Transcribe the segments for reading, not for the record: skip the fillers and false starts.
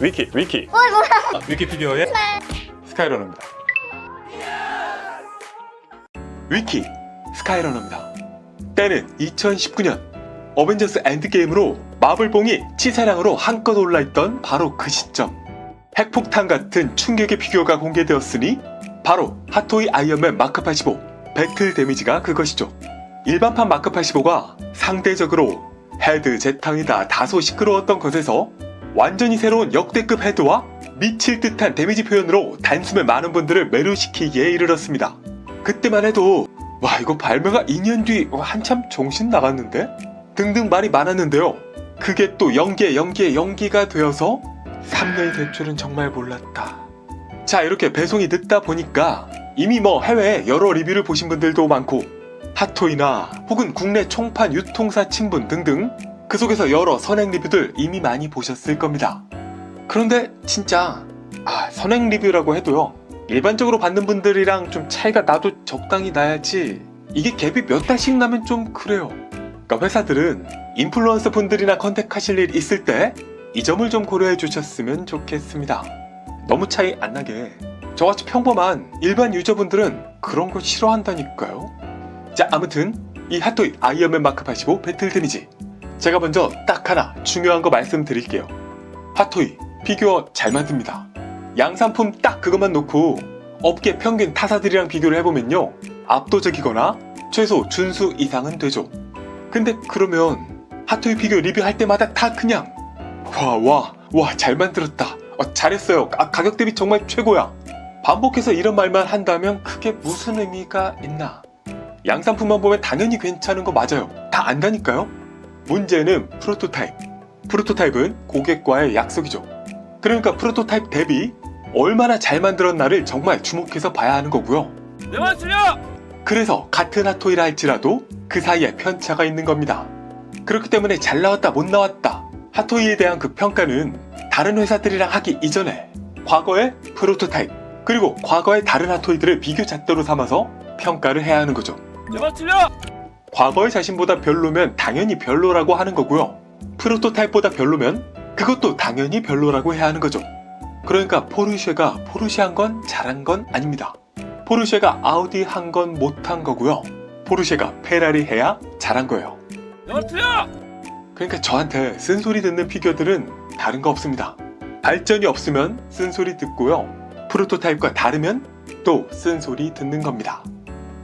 위키 뭐야? 위키피디어의 스카이러너입니다. 위키 스카이러너입니다. 때는 2019년 어벤져스 엔드게임으로 마블봉이 치사량으로 한껏 올라있던 바로 그 시점, 핵폭탄 같은 충격의 피규어가 공개되었으니 바로 핫토이 아이언맨 마크 85 배틀 데미지가 그것이죠. 일반판 마크 85가 상대적으로 헤드 재탕이다 다소 시끄러웠던 것에서 완전히 새로운 역대급 헤드와 미칠 듯한 데미지 표현으로 단숨에 많은 분들을 매료시키기에 이르렀습니다. 그때만 해도 와 이거 발매가 2년 뒤 한참 정신 나갔는데? 등등 말이 많았는데요. 그게 또 연기가 되어서 3년이 될 줄은 정말 몰랐다. 자, 이렇게 배송이 늦다 보니까 이미 해외에 여러 리뷰를 보신 분들도 많고 핫토이나 혹은 국내 총판 유통사 친분 등등 그 속에서 여러 선행 리뷰들 이미 많이 보셨을 겁니다. 그런데 진짜 선행 리뷰라고 해도요, 일반적으로 받는 분들이랑 좀 차이가 나도 적당히 나야지 이게 갭이 몇 달씩 나면 좀 그래요. 그러니까 회사들은 인플루언서 분들이나 컨택하실 일 있을 때 이 점을 좀 고려해 주셨으면 좋겠습니다. 너무 차이 안 나게. 저같이 평범한 일반 유저분들은 그런 거 싫어한다니까요. 자, 아무튼 이 핫토이 아이언맨 마크 85 배틀 데미지, 제가 먼저 딱 하나 중요한 거 말씀드릴게요. 핫토이 피규어 잘 만듭니다. 양산품 딱 그것만 놓고 업계 평균 타사들이랑 비교를 해보면요, 압도적이거나 최소 준수 이상은 되죠. 근데 그러면 핫토이 피규어 리뷰할 때마다 다 그냥 와 잘 만들었다, 잘했어요, 가격 대비 정말 최고야, 반복해서 이런 말만 한다면 그게 무슨 의미가 있나. 양산품만 보면 당연히 괜찮은 거 맞아요. 다 안다니까요. 문제는 프로토타입은 고객과의 약속이죠. 그러니까 프로토타입 대비 얼마나 잘 만들었나를 정말 주목해서 봐야 하는 거고요. 내 말 틀려! 그래서 같은 핫토이라 할지라도 그 사이에 편차가 있는 겁니다. 그렇기 때문에 잘 나왔다 못 나왔다 핫토이에 대한 그 평가는 다른 회사들이랑 하기 이전에 과거의 프로토타입 그리고 과거의 다른 핫토이들을 비교 잣대로 삼아서 평가를 해야 하는 거죠. 내 말 틀려! 과거의 자신보다 별로면 당연히 별로라고 하는 거고요. 프로토타입보다 별로면 그것도 당연히 별로라고 해야 하는 거죠. 그러니까 포르쉐가 포르쉐 한 건 잘한 건 아닙니다. 포르쉐가 아우디 한 건 못한 거고요. 포르쉐가 페라리 해야 잘한 거예요. 내 말 틀려! 그러니까 저한테 쓴소리 듣는 피규어들은 다른 거 없습니다. 발전이 없으면 쓴소리 듣고요. 프로토타입과 다르면 또 쓴소리 듣는 겁니다.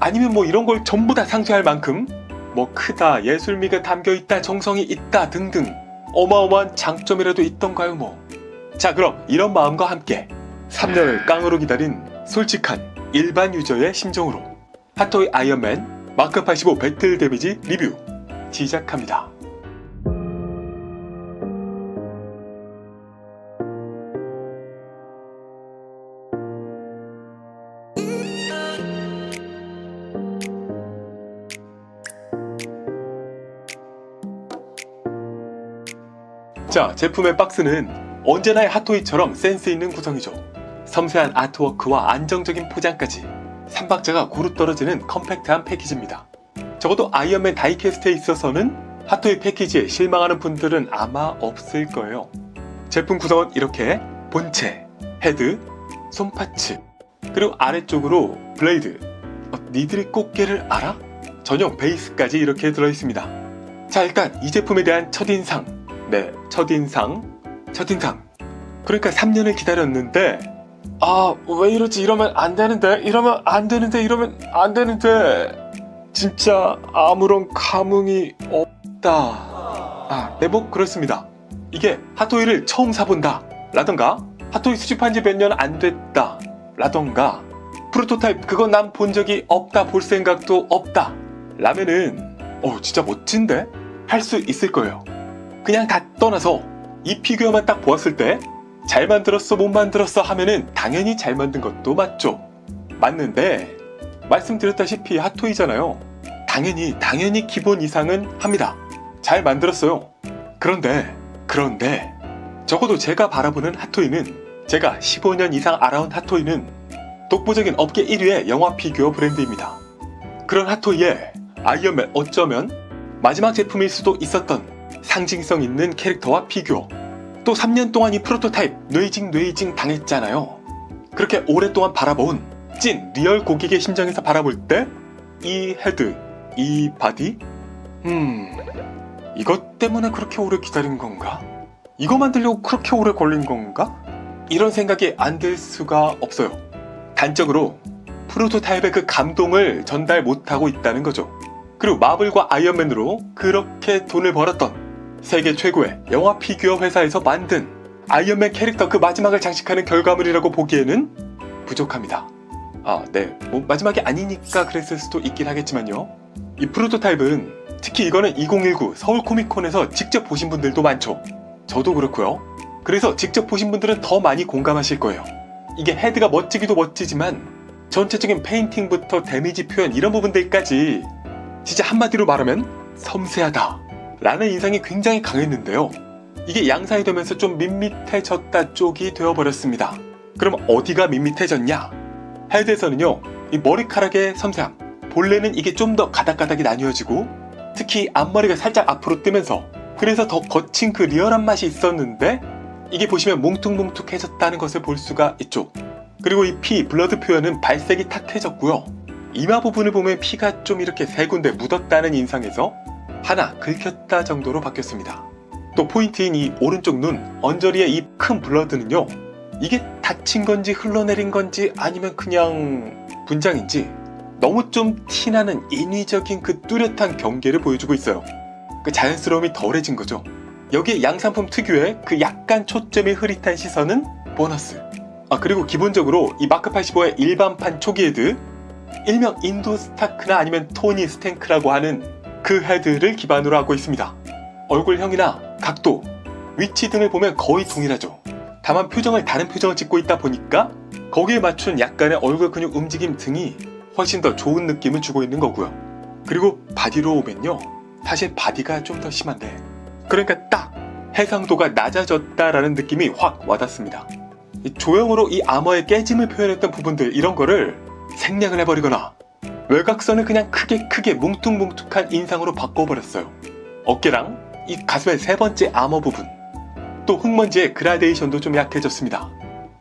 아니면 이런 걸 전부 다 상쇄할 만큼 크다, 예술미가 담겨있다, 정성이 있다 등등 어마어마한 장점이라도 있던가요 자, 그럼 이런 마음과 함께 3년을 깡으로 기다린 솔직한 일반 유저의 심정으로 핫토이 아이언맨 마크 85 배틀 데미지 리뷰 시작합니다. 자, 제품의 박스는 언제나의 핫토이처럼 센스 있는 구성이죠. 섬세한 아트워크와 안정적인 포장까지 3박자가 고루 떨어지는 컴팩트한 패키지입니다. 적어도 아이언맨 다이캐스트에 있어서는 핫토이 패키지에 실망하는 분들은 아마 없을 거예요. 제품 구성은 이렇게 본체, 헤드, 손파츠, 그리고 아래쪽으로 블레이드, 니들이 꽃게를 알아? 전용 베이스까지 이렇게 들어있습니다. 자, 일단 이 제품에 대한 첫인상. 네, 첫인상. 그러니까 3년을 기다렸는데 왜 이러지? 이러면 안 되는데 진짜 아무런 감흥이 없다. 네, 그렇습니다. 이게 핫토이를 처음 사본다 라던가 핫토이 수집한 지 몇 년 안 됐다 라던가 프로토타입 그건 난 본 적이 없다, 볼 생각도 없다 라면은 진짜 멋진데? 할 수 있을 거예요. 그냥 다 떠나서 이 피규어만 딱 보았을 때 잘 만들었어 못 만들었어 하면은 당연히 잘 만든 것도 맞죠. 맞는데 말씀드렸다시피 핫토이잖아요. 당연히 기본 이상은 합니다. 잘 만들었어요. 그런데 적어도 제가 바라보는 핫토이는, 제가 15년 이상 알아온 핫토이는 독보적인 업계 1위의 영화 피규어 브랜드입니다. 그런 핫토이에 아이언맨 어쩌면 마지막 제품일 수도 있었던 상징성 있는 캐릭터와 피규어, 또 3년 동안 이 프로토타입 뇌징 당했잖아요. 그렇게 오랫동안 바라본 찐 리얼 고객의 심정에서 바라볼 때 이 헤드, 이 바디? 이것 때문에 그렇게 오래 기다린 건가? 이거 만들려고 그렇게 오래 걸린 건가? 이런 생각이 안 들 수가 없어요. 단적으로 프로토타입의 그 감동을 전달 못하고 있다는 거죠. 그리고 마블과 아이언맨으로 그렇게 돈을 벌었던 세계 최고의 영화 피규어 회사에서 만든 아이언맨 캐릭터 그 마지막을 장식하는 결과물이라고 보기에는 부족합니다. 뭐 마지막이 아니니까 그랬을 수도 있긴 하겠지만요. 이 프로토타입은 특히 이거는 2019 서울 코미콘에서 직접 보신 분들도 많죠. 저도 그렇고요. 그래서 직접 보신 분들은 더 많이 공감하실 거예요. 이게 헤드가 멋지기도 멋지지만 전체적인 페인팅부터 데미지 표현 이런 부분들까지 진짜 한마디로 말하면 섬세하다 라는 인상이 굉장히 강했는데요. 이게 양산이 되면서 좀 밋밋해졌다 쪽이 되어버렸습니다. 그럼 어디가 밋밋해졌냐? 헤드에서는요, 이 머리카락의 섬세함, 본래는 이게 좀 더 가닥가닥이 나뉘어지고 특히 앞머리가 살짝 앞으로 뜨면서 그래서 더 거친 그 리얼한 맛이 있었는데 이게 보시면 뭉툭뭉툭해졌다는 것을 볼 수가 있죠. 그리고 이 피, 블러드 표현은 발색이 탁해졌고요. 이마 부분을 보면 피가 좀 이렇게 세 군데 묻었다는 인상에서 하나 긁혔다 정도로 바뀌었습니다. 또 포인트인 이 오른쪽 눈, 언저리의 이 큰 블러드는요, 이게 다친 건지 흘러내린 건지 아니면 그냥 분장인지 너무 좀 티나는 인위적인 그 뚜렷한 경계를 보여주고 있어요. 그 자연스러움이 덜해진 거죠. 여기에 양산품 특유의 그 약간 초점이 흐릿한 시선은 보너스. 그리고 기본적으로 이 마크 85의 일반판 초기 헤드, 일명 인도 스타크나 아니면 토니 스탱크라고 하는 그 헤드를 기반으로 하고 있습니다. 얼굴형이나 각도, 위치 등을 보면 거의 동일하죠. 다만 표정을 다른 표정을 짓고 있다 보니까 거기에 맞춘 약간의 얼굴 근육 움직임 등이 훨씬 더 좋은 느낌을 주고 있는 거고요. 그리고 바디로 오면요, 사실 바디가 좀 더 심한데 그러니까 딱 해상도가 낮아졌다라는 느낌이 확 와닿습니다. 조형으로 이 아머의 깨짐을 표현했던 부분들 이런 거를 생략을 해버리거나 외곽선을 그냥 크게 뭉툭뭉툭한 인상으로 바꿔버렸어요. 어깨랑 이 가슴의 세 번째 아머 부분, 또 흙먼지의 그라데이션도 좀 약해졌습니다.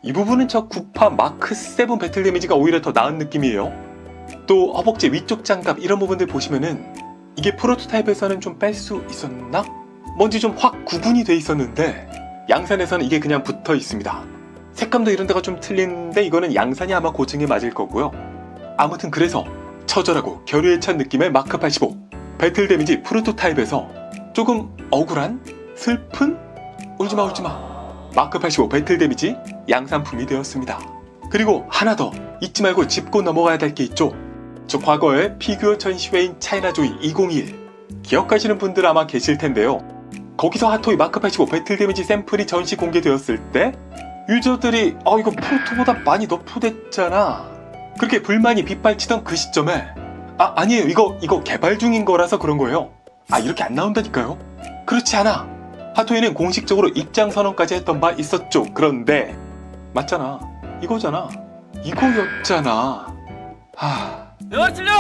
이 부분은 저 9파 마크 7 배틀 데미지가 오히려 더 나은 느낌이에요. 또 허벅지 위쪽 장갑 이런 부분들 보시면은 이게 프로토타입에서는 좀 뺄 수 있었나? 뭔지 좀 확 구분이 돼 있었는데 양산에서는 이게 그냥 붙어 있습니다. 색감도 이런 데가 좀 틀린데 이거는 양산이 아마 고증에 맞을 거고요. 아무튼 그래서 처절하고 결의에 찬 느낌의 마크 85 배틀 데미지 프로토타입에서 조금 억울한? 슬픈? 울지마 마크 85 배틀 데미지 양산품이 되었습니다. 그리고 하나 더 잊지 말고 짚고 넘어가야 될 게 있죠. 저 과거에 피규어 전시회인 차이나조이 2021 기억하시는 분들 아마 계실 텐데요. 거기서 핫토이 마크 85 배틀 데미지 샘플이 전시 공개되었을 때 유저들이 이거 프로토보다 많이 너프됐잖아 그렇게 불만이 빗발치던 그 시점에 아니에요 이거 개발 중인 거라서 그런 거예요. 이렇게 안 나온다니까요. 그렇지 않아. 핫토이는 공식적으로 입장 선언까지 했던 바 있었죠. 그런데 맞잖아. 이거잖아. 이거였잖아. 내가 틀려!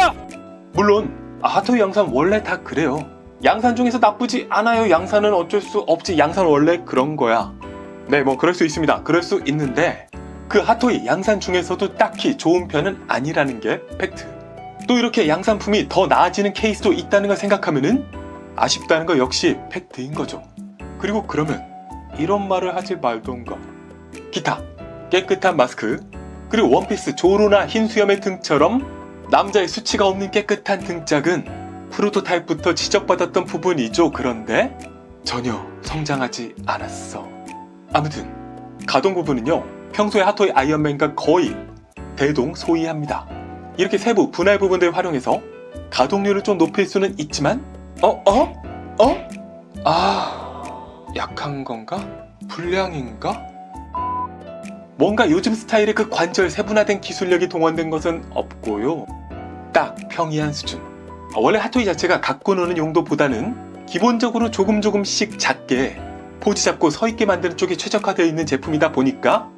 물론 핫토이 양산 원래 다 그래요. 양산 중에서 나쁘지 않아요. 양산은 어쩔 수 없지. 양산 원래 그런 거야. 네, 뭐 그럴 수 있습니다. 그럴 수 있는데 그 핫토이 양산 중에서도 딱히 좋은 편은 아니라는 게 팩트. 또 이렇게 양산품이 더 나아지는 케이스도 있다는 걸 생각하면은 아쉽다는 거 역시 팩트인 거죠. 그리고 그러면 이런 말을 하지 말던가. 기타, 깨끗한 마스크, 그리고 원피스 조로나 흰 수염의 등처럼 남자의 수치가 없는 깨끗한 등짝은 프로토타입부터 지적받았던 부분이죠. 그런데 전혀 성장하지 않았어. 아무튼 가동 부분은요, 평소에 핫토이 아이언맨과 거의 대동소이합니다. 이렇게 세부 분할 부분들을 활용해서 가동률을 좀 높일 수는 있지만 약한 건가? 불량인가? 뭔가 요즘 스타일의 그 관절 세분화된 기술력이 동원된 것은 없고요. 딱 평이한 수준. 원래 핫토이 자체가 갖고 노는 용도보다는 기본적으로 조금씩 작게 포즈 잡고 서있게 만드는 쪽이 최적화되어 있는 제품이다 보니까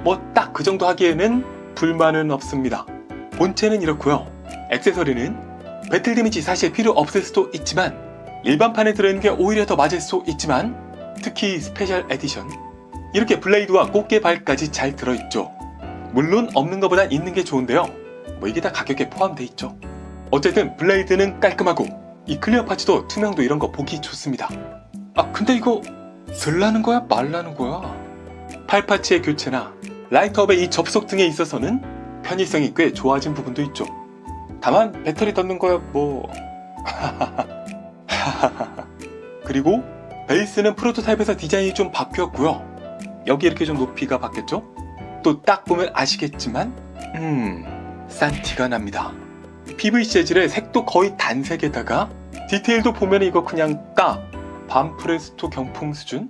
뭐 딱 그 정도 하기에는 불만은 없습니다. 본체는 이렇고요. 액세서리는 배틀 데미지 사실 필요 없을 수도 있지만 일반판에 들어있는 게 오히려 더 맞을 수 있지만 슈트키 스페셜 에디션. 이렇게 블레이드와 꽃게발까지 잘 들어있죠. 물론 없는 것보단 있는 게 좋은데요. 뭐 이게 다 가격에 포함돼 있죠. 어쨌든 블레이드는 깔끔하고 이 클리어 파츠도 투명도 이런 거 보기 좋습니다. 아 근데 이거 들라는 거야 말라는 거야? 팔 파츠의 교체나 라이트업의 이 접속 등에 있어서는 편의성이 꽤 좋아진 부분도 있죠. 다만 배터리 덮는 거야 뭐... 그리고 베이스는 프로토타입에서 디자인이 좀 바뀌었고요. 여기 이렇게 좀 높이가 바뀌었죠? 또 딱 보면 아시겠지만 싼 티가 납니다. PVC 재질의 색도 거의 단색에다가 디테일도 보면 이거 그냥 딱 반프레스토 경품 수준?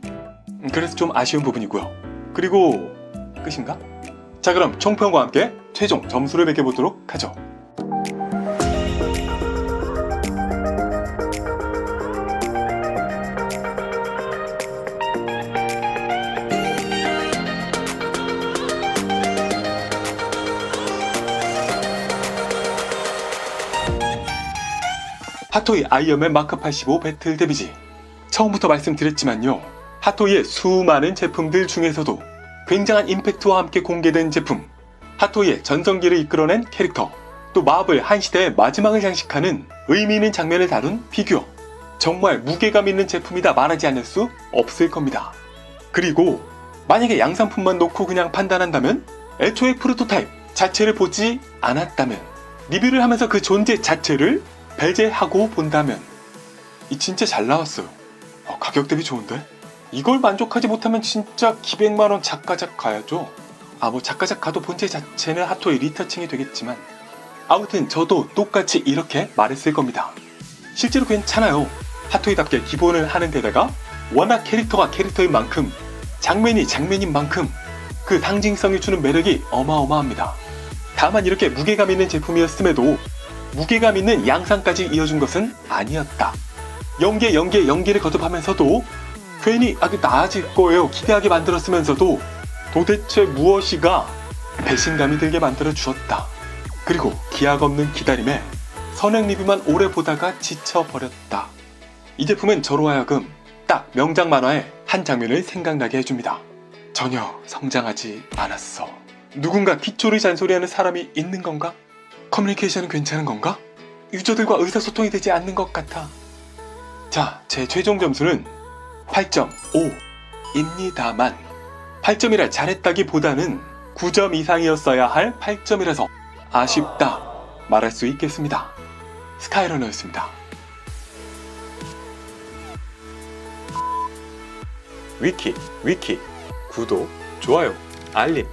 그래서 좀 아쉬운 부분이고요. 그리고 끝인가? 자 그럼 총평과 함께 최종 점수를 매겨보도록 하죠. 핫토이 아이언맨 마크 85 배틀 데미지. 처음부터 말씀드렸지만요. 핫토이의 수많은 제품들 중에서도 굉장한 임팩트와 함께 공개된 제품, 핫토이의 전성기를 이끌어낸 캐릭터, 또 마블 한 시대의 마지막을 장식하는 의미 있는 장면을 다룬 피규어. 정말 무게감 있는 제품이다 말하지 않을 수 없을 겁니다. 그리고 만약에 양상품만 놓고 그냥 판단한다면, 애초에 프로토타입 자체를 보지 않았다면, 리뷰를 하면서 그 존재 자체를 배제하고 본다면 이 진짜 잘 나왔어요. 가격 대비 좋은데? 이걸 만족하지 못하면 진짜 기백만원 작가작 가야죠. 뭐 작가작 가도 본체 자체는 핫토이 리터칭이 되겠지만 아무튼 저도 똑같이 이렇게 말했을 겁니다. 실제로 괜찮아요. 핫토이답게 기본을 하는 데다가 워낙 캐릭터가 캐릭터인 만큼 장면이 장면인 만큼 그 상징성이 주는 매력이 어마어마합니다. 다만 이렇게 무게감 있는 제품이었음에도 무게감 있는 양상까지 이어준 것은 아니었다. 연기를 거듭하면서도 괜히 나아질 거예요 기대하게 만들었으면서도 도대체 무엇이가 배신감이 들게 만들어 주었다. 그리고 기약 없는 기다림에 선행 리뷰만 오래 보다가 지쳐버렸다. 이 제품은 저로 하여금 딱 명작 만화의 한 장면을 생각나게 해줍니다. 전혀 성장하지 않았어. 누군가 기초를 잔소리하는 사람이 있는 건가? 커뮤니케이션은 괜찮은 건가? 유저들과 의사소통이 되지 않는 것 같아. 자, 제 최종 점수는 8.5입니다만 8점이라 잘했다기보다는 9점 이상이었어야 할 8점이라서 아쉽다 말할 수 있겠습니다. 스카이러너였습니다. 위키 구독, 좋아요, 알림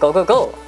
고고고!